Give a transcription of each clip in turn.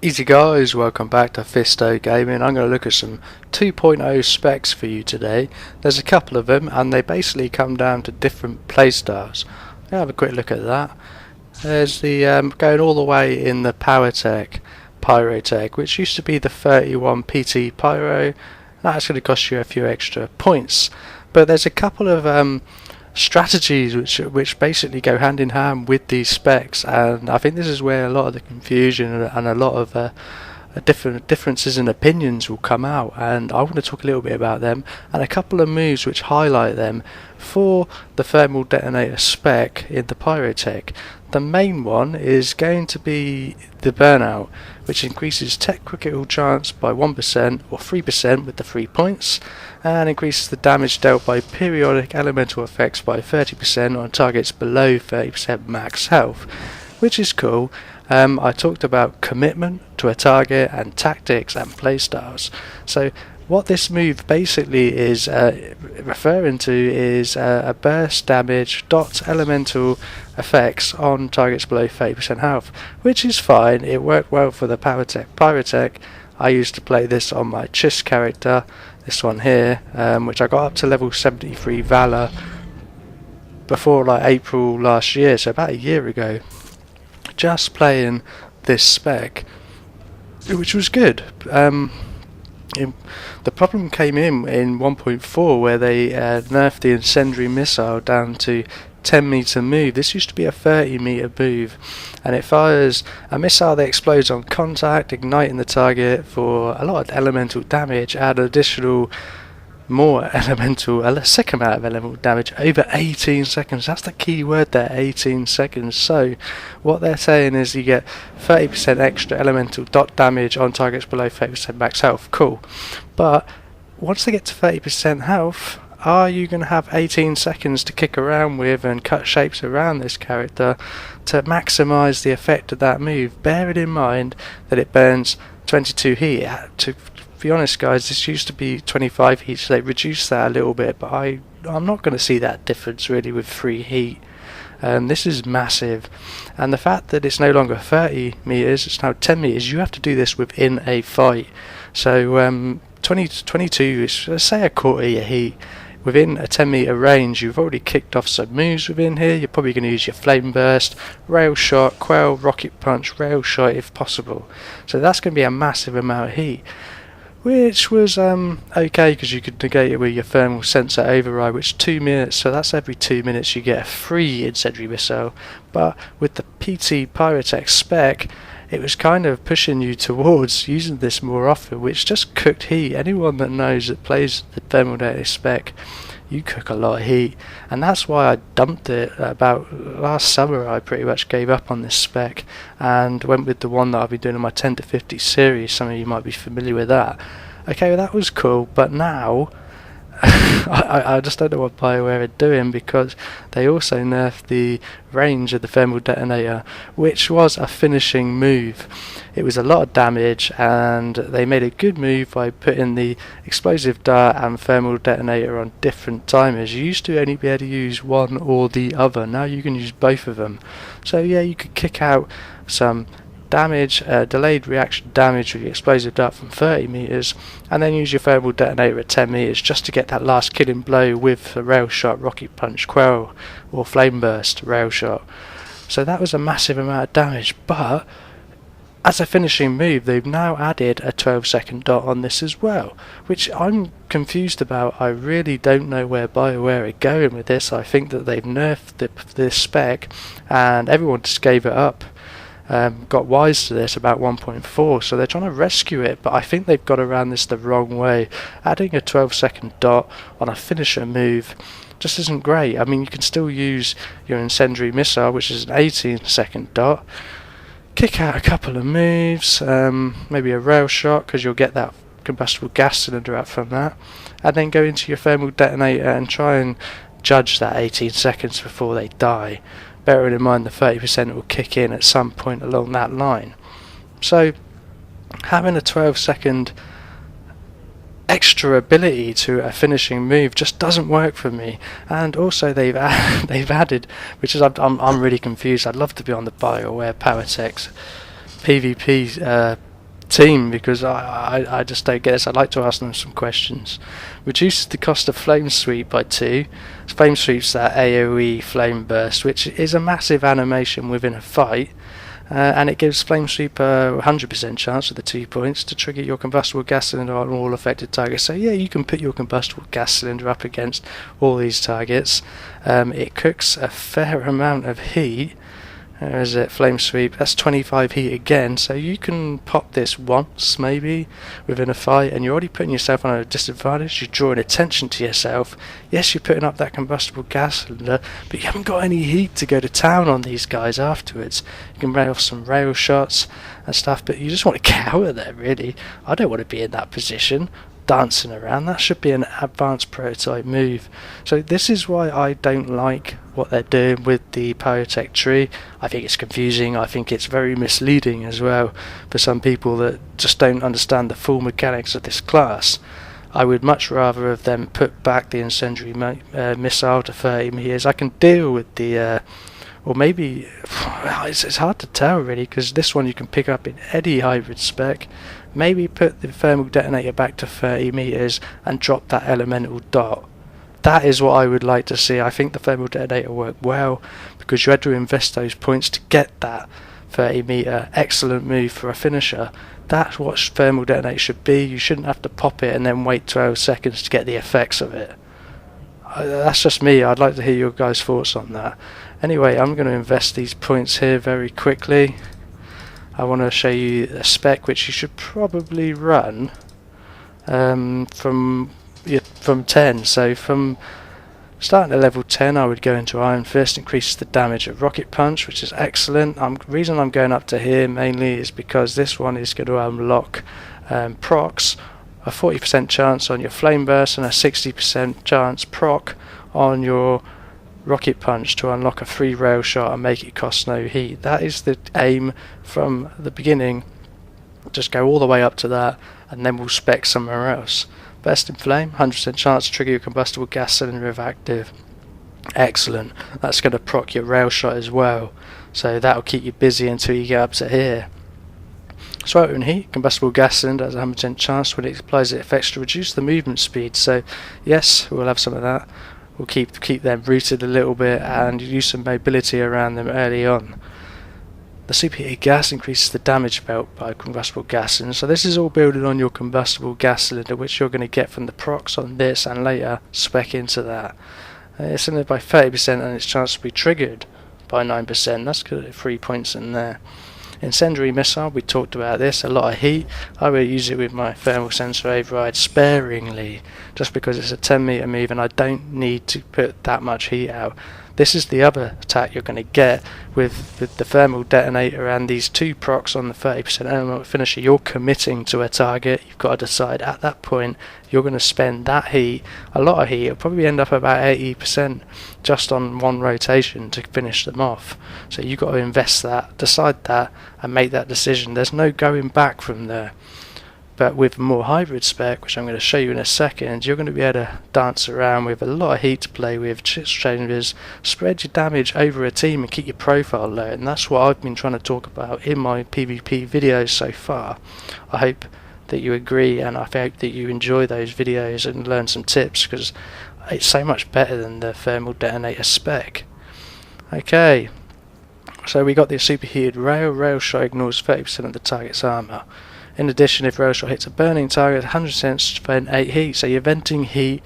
Easy guys, welcome back to SWTOR Gaming. I'm going to look at some 2.0 specs for you today. There's a couple of them and they basically come down to different playstyles. I'll have a quick look at that. There's the going all the way in the Powertech Pyrotech, which used to be the 31 PT Pyro. That's going to cost you a few extra points. But there's a couple of strategies which basically go hand in hand with these specs, and I think this is where a lot of the confusion and a lot of differences in opinions will come out, and I want to talk a little bit about them and a couple of moves which highlight them for the thermal detonator spec in the Pyrotech. The main one is going to be the burnout, which increases tech critical chance by 1% or 3% with the 3 points, and increases the damage dealt by periodic elemental effects by 30% on targets below 30% max health, which is cool. I talked about commitment to a target and tactics and playstyles. So what this move basically is referring to is a burst damage dot elemental effects on targets below 30% health, which is fine. It worked well for the Pyrotech. I used to play this on my Chis character, this one here, which I got up to level 73 Valor before like April last year, so about a year ago, just playing this spec, which was good. The problem came in 1.4 where they nerfed the incendiary missile down to 10-meter move. This used to be a 30-meter move, and it fires a missile that explodes on contact, igniting the target for a lot of elemental damage, add additional more elemental, a sick amount of elemental damage over 18 seconds. That's the key word there, 18 seconds. So what they're saying is you get 30% extra elemental dot damage on targets below 30% max health. Cool, but once they get to 30% health, are you going to have 18 seconds to kick around with and cut shapes around this character to maximise the effect of that move? Bearing in mind that it burns 22 heat. To be honest guys, this used to be 25 heat, so they reduced that a little bit, but I'm not going to see that difference really with 3 heat. This is massive, and the fact that it's no longer 30 meters, it's now 10 meters. You have to do this within a fight. So 20 to 22 is, let's say, a quarter of your heat. Within a 10-meter range, you've already kicked off some moves within here. You're probably going to use your flame burst, rail shot, quell, rocket punch, rail shot if possible. So that's going to be a massive amount of heat, which was okay because you could negate it with your thermal sensor override, which is 2 minutes, so that's every 2 minutes you get a free incendiary missile. But with the PT Pyrotech spec, it was kind of pushing you towards using this more often, which just cooked heat. Anyone that knows that plays the thermal detonator spec, you cook a lot of heat, and that's why I dumped it about last summer. I pretty much gave up on this spec and went with the one that I've been doing in my 10 to 50 series. Some of you might be familiar with that. Okay, well, that was cool, but now I just don't know what BioWare are doing, because they also nerfed the range of the thermal detonator, which was a finishing move. It was a lot of damage, and they made a good move by putting the explosive dart and thermal detonator on different timers. You used to only be able to use one or the other. Now you can use both of them. So yeah, you could kick out some damage, delayed reaction damage with your explosive dart from 30 meters, and then use your thermal detonator at 10 meters just to get that last killing blow with a rail shot, rocket punch, quell, or flame burst rail shot. So that was a massive amount of damage, but as a finishing move, they've now added a 12-second dot on this as well, which I'm confused about. I really don't know where BioWare are going with this. I think that they've nerfed this spec and everyone just gave it up. Got wise to this about 1.4, so they're trying to rescue it, but I think they've got around this the wrong way. Adding a 12-second dot on a finisher move just isn't great. I mean, you can still use your incendiary missile, which is an 18-second dot, kick out a couple of moves, maybe a rail shot because you'll get that combustible gas cylinder out from that, and then go into your thermal detonator and try and judge that 18 seconds before they die, bearing in mind the 30% will kick in at some point along that line. So having a 12-second extra ability to a finishing move just doesn't work for me. And also they've added, which is I'm really confused. I'd love to be on the BioWare Powertech PvP team, because I just don't get this. I'd like to ask them some questions. Reduces the cost of flame sweep by 2. Flame sweep's that AoE flame burst, which is a massive animation within a fight. And it gives Flame Sweep a 100% chance with the 2 points to trigger your combustible gas cylinder on all affected targets. So yeah, you can put your combustible gas cylinder up against all these targets. It cooks a fair amount of heat. Is it Flame Sweep? That's 25 heat again, so you can pop this once maybe within a fight, and you're already putting yourself on a disadvantage. You're drawing attention to yourself. Yes, you're putting up that combustible gas cylinder, but you haven't got any heat to go to town on these guys afterwards. You can rail off some rail shots and stuff, but you just want to get out of there, really. I don't want to be in that position dancing around. That should be an advanced prototype move. So this is why I don't like what they're doing with the Pyrotech tree. I think it's confusing. I think it's very misleading as well for some people that just don't understand the full mechanics of this class. I would much rather have them put back the incendiary missile to 30 meters. I can deal with the or maybe it's hard to tell really, because this one you can pick up in any hybrid spec. Maybe put the thermal detonator back to 30 meters and drop that elemental dot. That is what I would like to see. I think the thermal detonator worked well because you had to invest those points to get that 30 meter excellent move for a finisher. That's what thermal detonator should be. You shouldn't have to pop it and then wait 12 seconds to get the effects of it. That's just me. I'd like to hear your guys' thoughts on that. Anyway, I'm going to invest these points here very quickly. I want to show you a spec which you should probably run from 10. So from starting at level 10, I would go into Iron Fist, increases the damage of Rocket Punch, which is excellent. The reason I'm going up to here mainly is because this one is going to unlock procs, a 40% chance on your Flame Burst and a 60% chance proc on your Rocket Punch to unlock a free rail shot and make it cost no heat. That is the aim from the beginning. Just go all the way up to that and then we'll spec somewhere else. Burst in Flame, 100% chance to trigger your combustible gas cylinder if active. Excellent. That's going to proc your rail shot as well, so that'll keep you busy until you get up to here. Sweltering Heat, combustible gas cylinder has a 100% chance when it applies its effects to reduce the movement speed. So yes, we'll have some of that. We'll keep them rooted a little bit and use some mobility around them early on. The superheated gas increases the damage felt by combustible gas cylinder. So this is all building on your combustible gas cylinder, which you're going to get from the procs on this and later spec into that. It's in there by 30% and its chance to be triggered by 9%. That's good, 3 points in there. Incendiary missile, we talked about this, a lot of heat. I will use it with my thermal sensor override sparingly, just because it's a 10 meter move and I don't need to put that much heat out. This is the other attack you're going to get with the thermal detonator and these 2 procs on the 30% elemental finisher. You're committing to a target. You've got to decide at that point you're going to spend that heat, a lot of heat. It'll probably end up about 80% just on one rotation to finish them off. So you've got to invest that, decide that, and make that decision. There's no going back from there. But with more hybrid spec, which I'm going to show you in a second, you're going to be able to dance around with a lot of heat to play with, changes, spread your damage over a team and keep your profile low. And that's what I've been trying to talk about in my PvP videos so far. I hope that you agree, and I hope that you enjoy those videos and learn some tips, because it's so much better than the thermal detonator spec. Okay, so we got the superheated rail shot ignores 30% of the target's armor. In addition, if rail shot hits a burning target, 100% spend 8 heat, so you're venting heat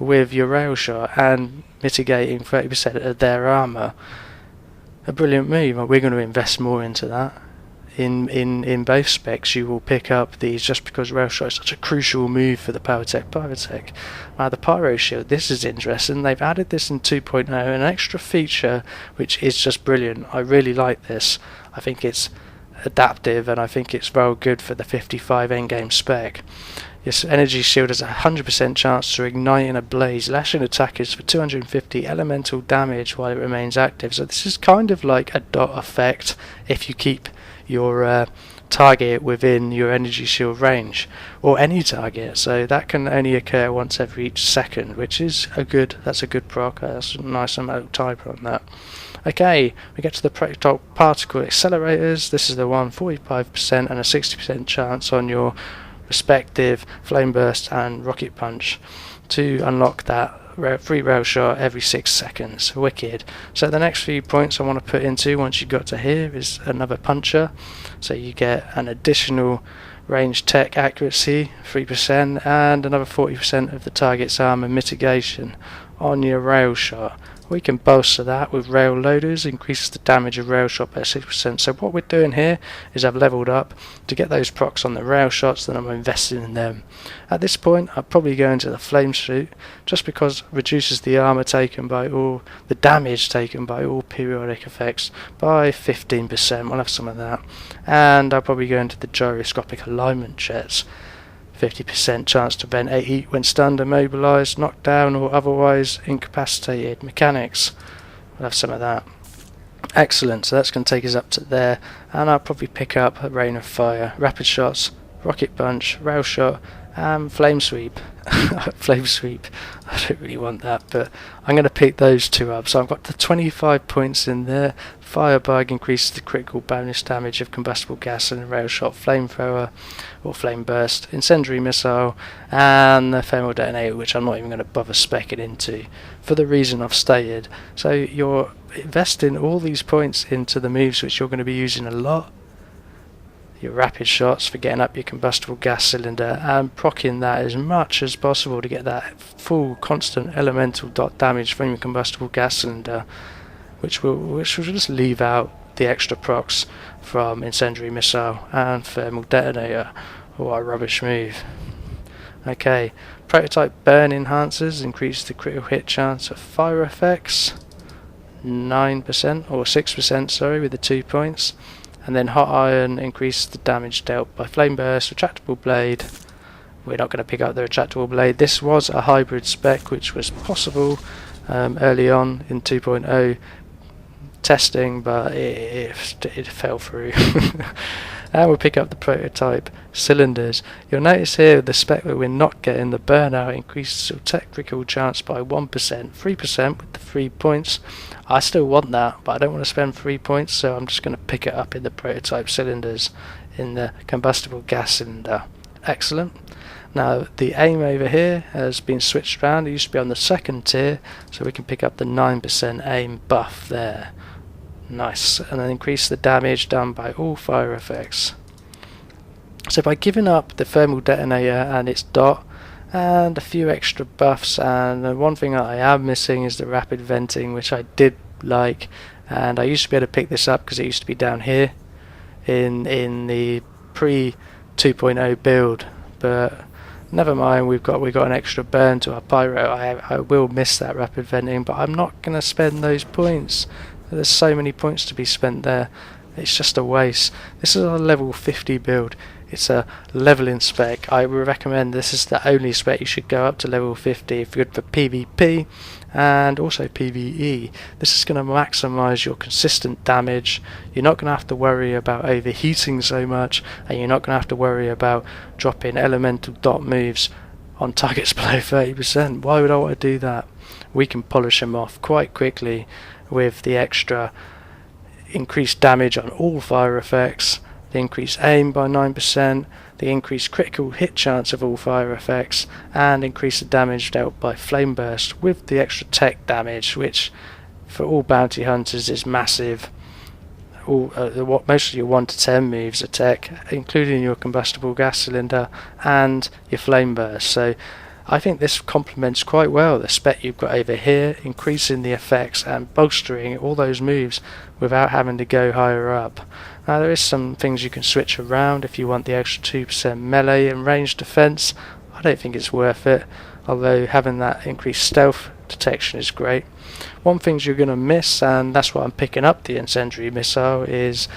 with your rail shot and mitigating 30% of their armor. A brilliant move, and we're going to invest more into that. In both specs you will pick up these, just because rail shot is such a crucial move for the Pyrotech. The Pyro Shield, this is interesting. They've added this in 2.0, an extra feature which is just brilliant. I really like this. I think it's adaptive and I think it's well good for the 55 endgame spec. This energy shield has a 100% chance to ignite in a blaze, lashing attackers for 250 elemental damage while it remains active. So this is kind of like a dot effect if you keep your target within your energy shield range, or any target. So that can only occur once every each second, which is that's a good proc. That's a nice amount of time on that. Okay, we get to the projectile particle accelerators. This is the one, 45% and a 60% chance on your respective flame burst and rocket punch to unlock that free rail shot every 6 seconds. Wicked. So the next few points I want to put into once you got to here is another puncher. So you get an additional range tech accuracy 3% and another 40% of the target's armor mitigation on your rail shot. We can bolster that with rail loaders, increases the damage of rail shot by 6%. So what we're doing here is I've leveled up to get those procs on the rail shots, then I'm investing in them. At this point I'll probably go into the flame suit just because it reduces the armor taken by all the damage taken by all periodic effects by 15%. We'll have some of that. And I'll probably go into the gyroscopic alignment jets. 50% chance to prevent a heat when stunned, immobilized, knocked down or otherwise incapacitated. Mechanics, we'll have some of that. Excellent, so that's going to take us up to there, and I'll probably pick up a rain of fire, rapid shots, rocket punch, rail shot and flame sweep. Flame sweep, I don't really want that, but I'm going to pick those two up. So I've got the 25 points in there. Firebug increases the critical bonus damage of combustible gas and rail shot, flamethrower or flame burst, incendiary missile and the thermal detonator, which I'm not even going to bother specking into for the reason I've stated. So you're investing all these points into the moves which you're going to be using a lot. Your rapid shots for getting up your combustible gas cylinder and proccing that as much as possible to get that full constant elemental dot damage from your combustible gas cylinder, which will just leave out the extra procs from incendiary missile and thermal detonator. What a rubbish move. Okay, prototype burn enhancers increase the critical hit chance of fire effects 9% or 6%, sorry, with the 2 points. And then hot iron increases the damage dealt by flame burst, retractable blade. We're not going to pick up the retractable blade. This was a hybrid spec which was possible early on in 2.0 testing, but it fell through. And we'll pick up the prototype cylinders. You'll notice here the spec that we're not getting the burnout increases the technical chance by 1%, 3% with the 3 points. I still want that, but I don't want to spend 3 points, so I'm just going to pick it up in the prototype cylinders in the combustible gas cylinder. Excellent. Now the aim over here has been switched around. It used to be on the second tier, so we can pick up the 9% aim buff there. Nice. And then increase the damage done by all fire effects. So by giving up the thermal detonator and its dot and a few extra buffs, and the one thing that I am missing is the rapid venting, which I did like, and I used to be able to pick this up because it used to be down here in the pre 2.0 build, but never mind, we've got an extra burn to our pyro. I will miss that rapid venting, but I'm not going to spend those points. There's so many points to be spent there. It's just a waste. This is a level 50 build. It's a leveling spec. I would recommend this is the only spec you should go up to level 50 if you're good for PvP and also PvE. This is going to maximise your consistent damage. You're not going to have to worry about overheating so much, and you're not going to have to worry about dropping elemental dot moves on targets below 30%. Why would I want to do that? We can polish them off quite quickly with the extra increased damage on all fire effects, the increased aim by 9%, the increased critical hit chance of all fire effects, and increase the damage dealt by flame burst with the extra tech damage, which for all bounty hunters is massive. Most of your 1 to 10 moves are tech, including your combustible gas cylinder and your flame burst. So I think this complements quite well the spec you've got over here, increasing the effects and bolstering all those moves without having to go higher up. Now there is some things you can switch around if you want the extra 2% melee and range defense. I don't think it's worth it, although having that increased stealth detection is great. One thing you're going to miss, and that's why I'm picking up the incendiary missile, is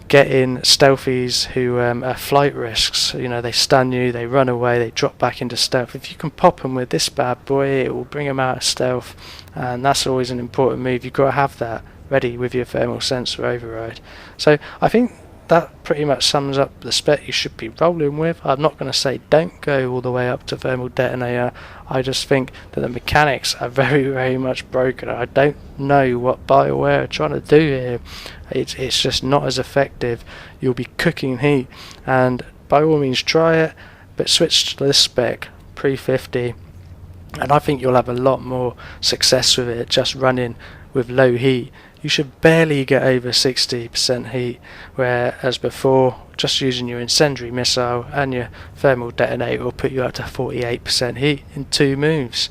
getting stealthies who are flight risks. You know, they stun you, they run away, they drop back into stealth. If you can pop them with this bad boy, it will bring them out of stealth, and that's always an important move. You've got to have that ready with your thermal sensor override. So I think that pretty much sums up the spec you should be rolling with. I'm not going to say don't go all the way up to thermal detonator. I just think that the mechanics are very, very much broken. I don't know what BioWare are trying to do here. It's just not as effective. You'll be cooking heat, and by all means try it, but switch to this spec pre-50, and I think you'll have a lot more success with it just running with low heat. You should barely get over 60% heat, whereas before just using your incendiary missile and your thermal detonator will put you up to 48% heat in 2 moves.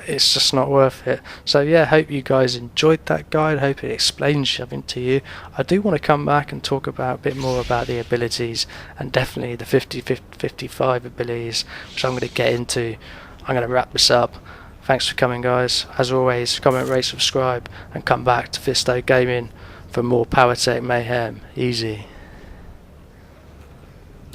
It's just not worth it. So yeah, hope you guys enjoyed that guide. Hope it explains something to you. I do want to come back and talk about a bit more about the abilities, and definitely the 50-55 abilities, which I'm going to get into. I'm going to wrap this up. Thanks for coming, guys. As always, comment, rate, subscribe, and come back to SWTOR Gaming for more Powertech mayhem. Easy.